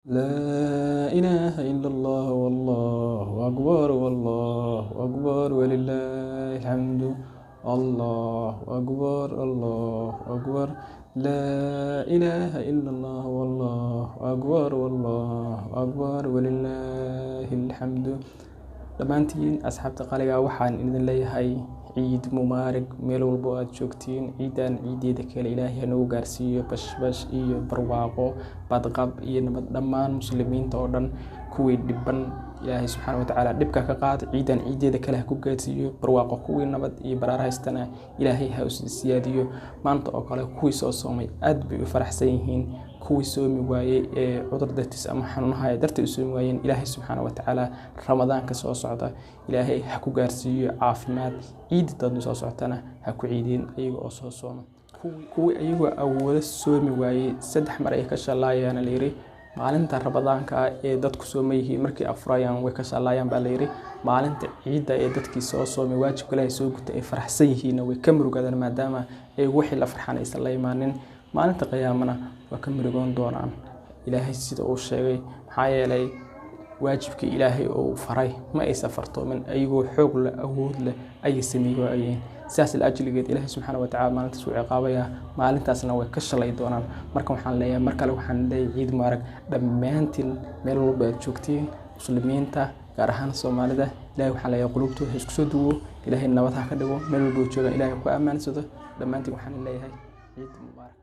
لا إله إلا الله والله أكبر والله أكبر ولله الحمد. الله أكبر الله أكبر. لا إله إلا الله والله أكبر والله أكبر ولله الحمد. dhammaantiin asxaabta qaliga waxaan idin leeyahay ciid mubaarak meel walba aad joogtiin ciidan ciideeda kale ilaahay nagu gaarsiiyo bashbash iyo barwaaqo badqab iyo nabad dhammaan muslimiinta oo dhan kuwii dhiban ilaahay subxaanahu wa ta'aala dhibka ka qaad ciidan ciideeda kale ku gaarsiiyo barwaaqo kuwii nabad iyo baraar haystana ilaahay ha u siyaadiyo maanta oo kale kuwii soo soomay aad bay u faraxsan yihiin kuwii soomi waayay ee cudur dartiis ama xanuunaha dartii u soomi waayeen ilaahay subxaanahu wa ta'aala ramadaanka soo socda ilaahay ha ku gaarsiiyo caafimaad ciid dad soo socotana ha ku ciideen ayaga oo soo sooma kuwii ayaga awooda soomi waayay saddex mar ay ka shalaayaan la yiri maalinta ramadaanka ee dadku soomayeen markii afurayaan way ka shalaayaan baa la yiri maalinta ciida ee dadkii soo soomay waajibka ilaahay soo gutay ay faraxsan yihiin way ka murugadaan maadaama ay wixii la farxanaysan la imaanin maalinta qiyaamana waa ka murugoon doonaan ilaahay sida uu sheegay maxaa yeelay waajibkii ilaahay oo faray ma ay safarto min ayagoo xoog la awood leh ay sameeyeen sidaas la ajligeed ilaahay subxaanahu wa ta'aala maalintaas uu ciqaabaya maalintaasna way ka shalay doonaan marka waxaan leeyahay mar kale waxaan leeyahay ciid mubarak dhammaantiin meel walba aad joogtiin muslimiinta gaar ahaan Soomaalida ilaahay waxaan leeyahay qulubtooda isku soo duwo ilaahay nabad ha ka dhigo meel walba jooga ilaahay ku amaansado dhammaantiin waxaan leeyahay ciid mubarak.